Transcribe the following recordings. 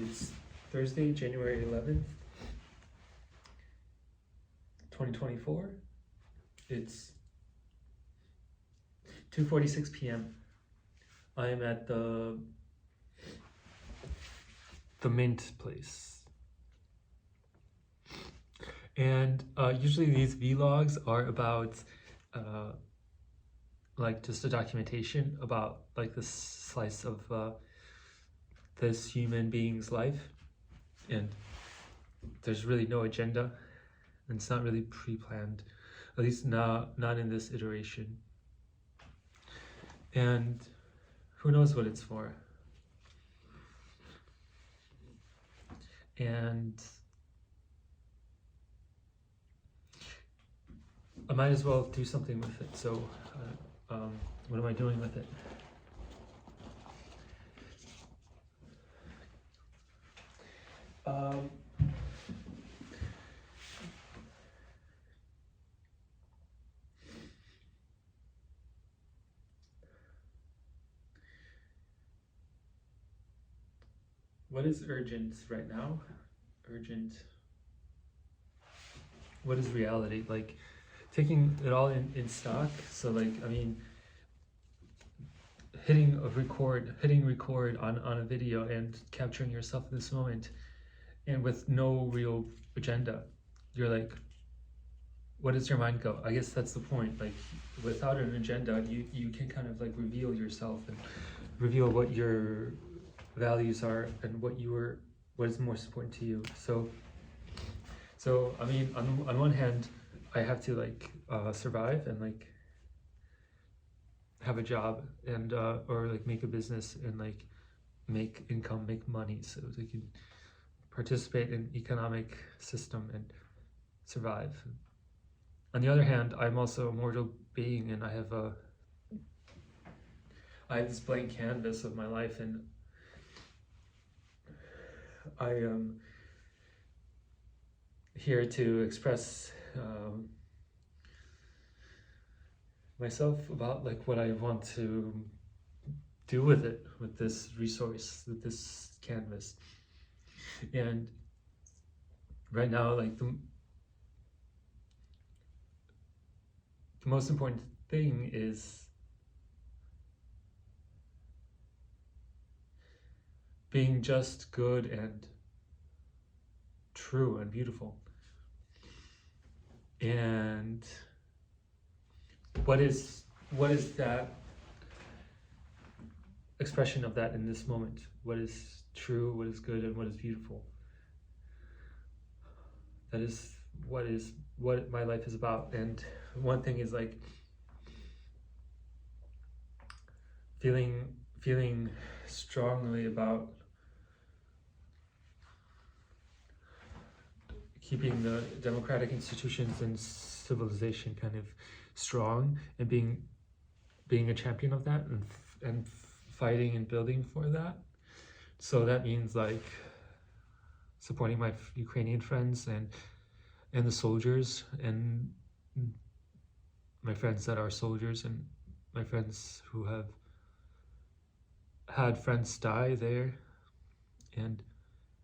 It's Thursday, January 11th, 2024. It's 2:46 p.m. I am at the Mint place. And usually these vlogs are about like just a documentation about like this slice of this human being's life, and there's really no agenda, and it's not really pre-planned, at least not in this iteration, and who knows what it's for. And I might as well do something with it. So what am I doing with it? What is urgent right now? Urgent. What is reality? Like, taking it all in stock. So like, I mean, hitting record on a video and capturing yourself in this moment, and with no real agenda. You're like, what does your mind go? I guess that's the point. Like, without an agenda, you can kind of like reveal yourself and reveal what your values are and what is most important to you. So I mean, on one hand, I have to like survive and like have a job and or like make a business and like make income, make money, so they can participate in economic system and survive. On the other hand, I'm also a mortal being, and I have this blank canvas of my life, and I am here to express myself about like what I want to do with it, with this resource, with this canvas. And right now, like the most important thing is being just, good, and true and beautiful. And what is that expression of that in this moment? What is true, what is good, and what is beautiful? That is what my life is about. And one thing is like feeling strongly about keeping the democratic institutions and civilization kind of strong, and being a champion of that, and fighting and building for that. So that means like supporting my Ukrainian friends and the soldiers, and my friends that are soldiers, and my friends who have had friends die there, and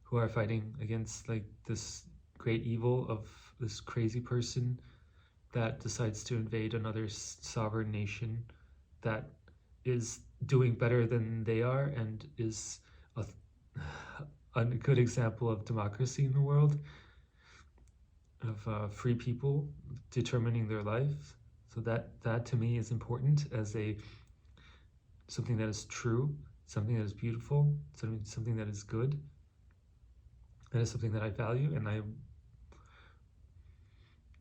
who are fighting against like this great evil of this crazy person that decides to invade another sovereign nation that is doing better than they are, and is a good example of democracy in the world, of free people determining their life. So that to me is important as something that is true, something that is beautiful, something that is good. That is something that I value, and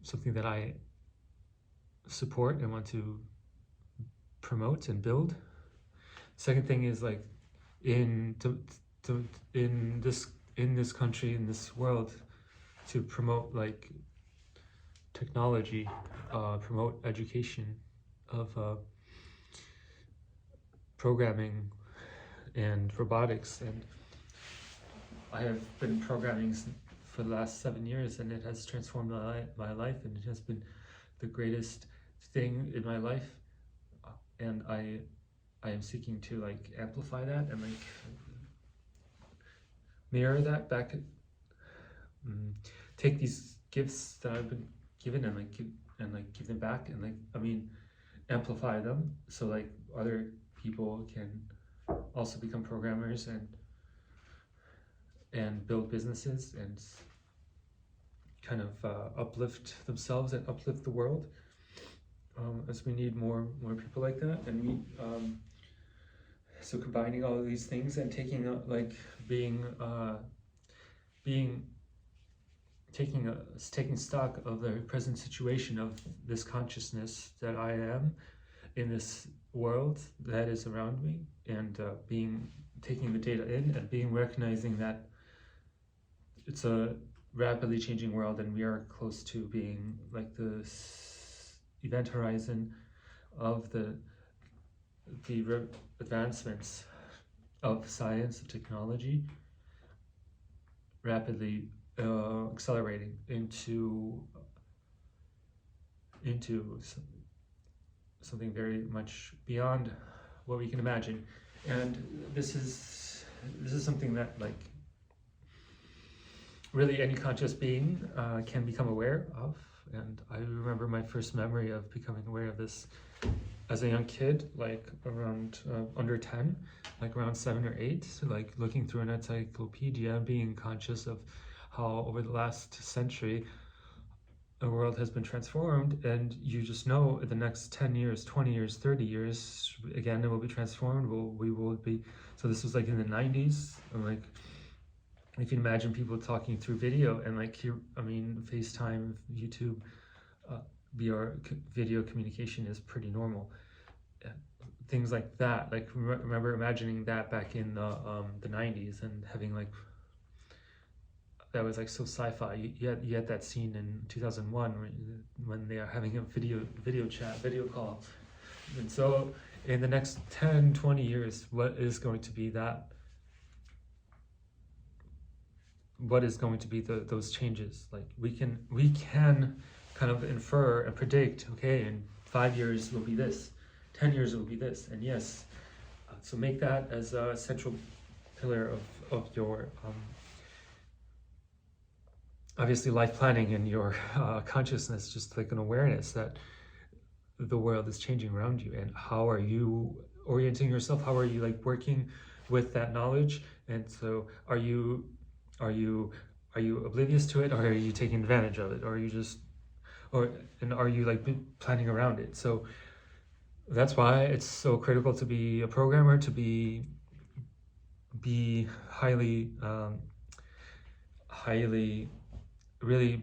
something that I support and want to promote and build. Second thing is like in this country, in this world, to promote like technology, promote education of programming and robotics. And I have been programming for the last 7 years, and it has transformed my life, and it has been the greatest thing in my life. And I am seeking to like amplify that and like mirror that back, take these gifts that I've been given and give them back, and amplify them, so like other people can also become programmers and build businesses and kind of uplift themselves and uplift the world, as we need more people like that. And we so combining all of these things and taking taking stock of the present situation of this consciousness that I am in this world that is around me, and taking the data in and recognizing that it's a rapidly changing world, and we are close to being like the event horizon of the advancements of science and technology, rapidly accelerating into something very much beyond what we can imagine. And this is something that like really any conscious being can become aware of. And I remember my first memory of becoming aware of this as a young kid, like around under 10, like around 7 or 8, so like looking through an encyclopedia and being conscious of how over the last century the world has been transformed, and you just know in the next 10 years, 20 years, 30 years, again, it will be transformed. We will be, so this was like in the 90s, and like, if you imagine people talking through video and like here, I mean, FaceTime, YouTube, VR video communication is pretty normal. Things like that, like remember imagining that back in the 90s and having like, that was like so sci-fi. You had that scene in 2001 when they are having a video chat, video call. And so in the next 10, 20 years, what is going to be that? What is going to be those changes? Like we can kind of infer and predict, okay, in 5 years will be this, 10 years will be this, and yes, so make that as a central pillar of your obviously life planning and your consciousness, just like an awareness that the world is changing around you, and how are you orienting yourself, how are you like working with that knowledge, and so are you oblivious to it, or are you taking advantage of it, or are you just and are you like planning around it? So that's why it's so critical to be a programmer, to be highly really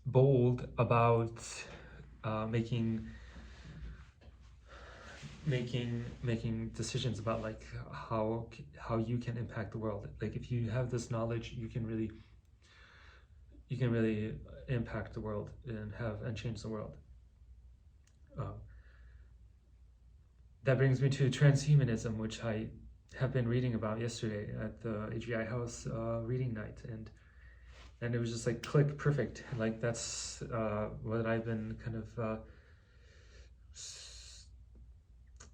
bold about making decisions about like how you can impact the world. Like if you have this knowledge, you can really impact the world and change the world. That brings me to transhumanism, which I have been reading about yesterday at the AGI House reading night, and it was just like click, perfect. Like that's what I've been kind of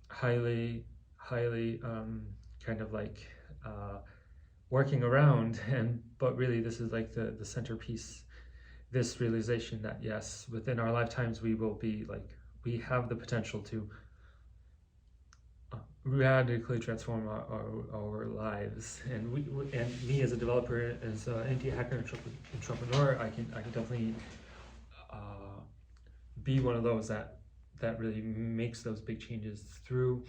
highly kind of like working around, but really this is like the centerpiece, this realization that yes, within our lifetimes we will be like, we have the potential to radically transform our lives, and me as a developer, as an indie hacker entrepreneur, I can definitely be one of those that really makes those big changes through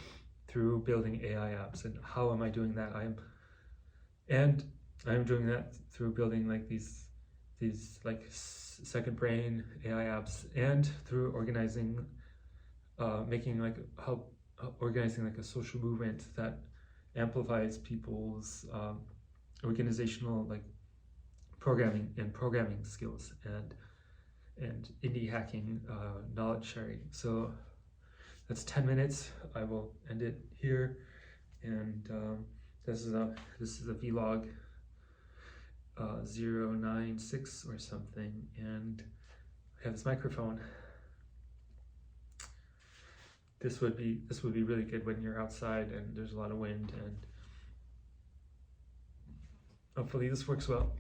building AI apps. And how am I doing that? I'm doing that through building like these like second brain AI apps, and through organizing, organizing like a social movement that amplifies people's organizational like programming skills and indie hacking knowledge sharing. So that's 10 minutes. I will end it here, and this is a vlog 096 or something, and I have this microphone. This would be really good when you're outside and there's a lot of wind, and Hopefully this works well.